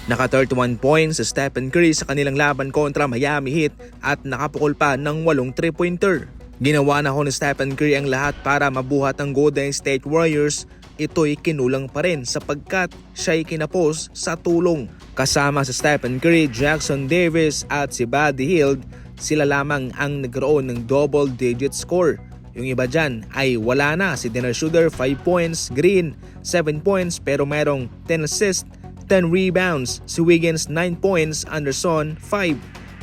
Naka 31 points si Stephen Curry sa kanilang laban kontra Miami Heat at nakapukol pa ng 8 3-pointer. Ginawa na ni Stephen Curry ang lahat para mabuhat ang Golden State Warriors. Ito'y kinulang pa rin sapagkat siya'y kinapos sa tulong. Kasama si Stephen Curry, Jackson Davis at si Buddy Hield, sila lamang ang nagkaroon ng double-digit score. Yung iba dyan ay wala na. Si Dennis Schroeder 5 points, Green 7 points pero merong 10 assists, 10 rebounds. Si Wiggins 9 points, Anderson 5,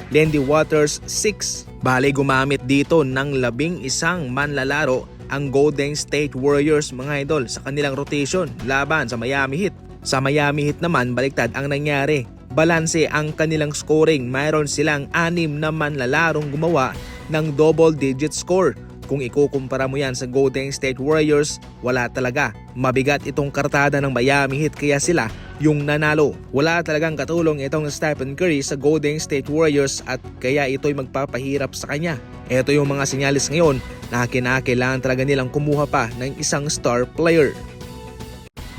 Landy Waters 6. Bale gumamit dito ng 11 manlalaro ang Golden State Warriors mga idol sa kanilang rotation laban sa Miami Heat. Sa Miami Heat naman baliktad ang nangyari. Balanse ang kanilang scoring. Mayroon silang 6 na manlalarong gumawa ng double-digit score. Kung ikukumpara mo yan sa Golden State Warriors, wala talaga. Mabigat itong kartada ng Miami Heat kaya sila yung nanalo. Wala talagang katulong itong Stephen Curry sa Golden State Warriors at kaya ito'y magpapahirap sa kanya. Ito yung mga sinyalis ngayon na kinakailangan talaga nilang kumuha pa ng isang star player.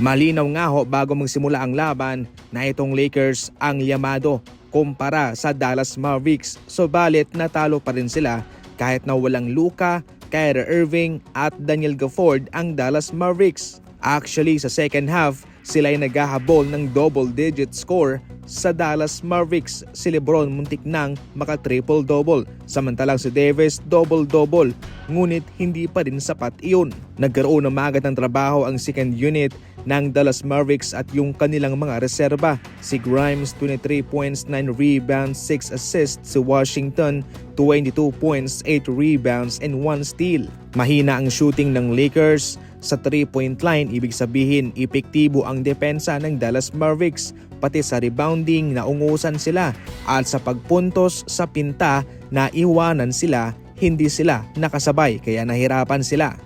Malinaw nga ho bago magsimula ang laban na itong Lakers ang yamado kumpara sa Dallas Mavericks. Subalit natalo pa rin sila kahit na walang Luka, Kyrie Irving at Daniel Gafford ang Dallas Mavericks. Actually sa second half, sila ay naghahabol ng double-digit score sa Dallas Mavericks. Si LeBron muntik nang maka-triple-double. Samantalang si Davis double-double. Ngunit hindi pa rin sapat iyon. Nagkaroon ng magat ng trabaho ang second unit ng Dallas Mavericks at yung kanilang mga reserba. Si Grimes 23 points, 9 rebounds, 6 assists. Si Washington 22 points, 8 rebounds and 1 steal. Mahina ang shooting ng Lakers sa 3-point line, ibig sabihin epektibo ang depensa ng Dallas Mavericks. Pati sa rebounding naungusan sila at sa pagpuntos sa pinta na iwanan sila, hindi sila nakasabay kaya nahirapan sila.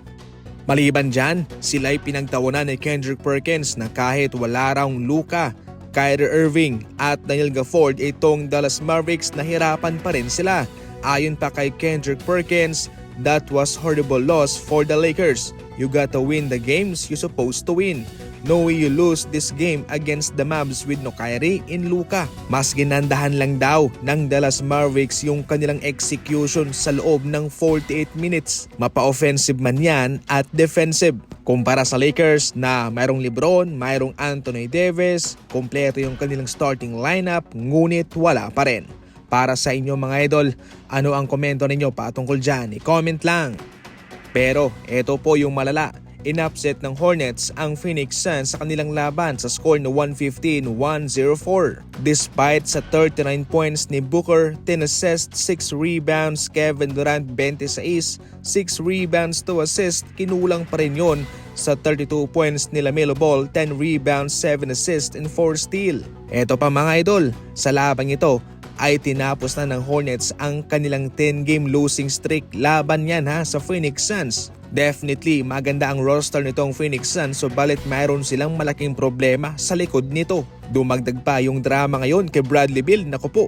Maliban dyan, sila'y pinagtawanan ni Kendrick Perkins na kahit wala raw Luka, Kyrie Irving at Daniel Gafford, itong Dallas Mavericks nahirapan pa rin sila. Ayon pa kay Kendrick Perkins, that was horrible loss for the Lakers. You gotta win the games you supposed to win. No way you lose this game against the Mavs with no Kyrie and Luka. Mas ginandahan lang daw ng Dallas Mavericks yung kanilang execution sa loob ng 48 minutes. Mapa-offensive man yan at defensive. Kumpara sa Lakers na mayroong LeBron, mayroong Anthony Davis, kompleto yung kanilang starting lineup, ngunit wala pa rin. Para sa inyo mga idol, ano ang komento ninyo patungkol dyan? I-comment lang. Pero ito po yung malala. In-upset ng Hornets ang Phoenix Suns sa kanilang laban sa score na 115-104. Despite sa 39 points ni Booker, 10 assists, 6 rebounds, Kevin Durant 26, 6 rebounds, 2 assists, kinulang pa rin yun sa 32 points ni LaMelo Ball, 10 rebounds, 7 assists and 4 steal. Ito pa mga idol, sa labang ito ay tinapos na ng Hornets ang kanilang 10-game losing streak. Laban yan sa Phoenix Suns. Definitely maganda ang roster nitong Phoenix Suns, subalit mayroon silang malaking problema sa likod nito. Dumagdag pa yung drama ngayon kay Bradley Beal. Naku po,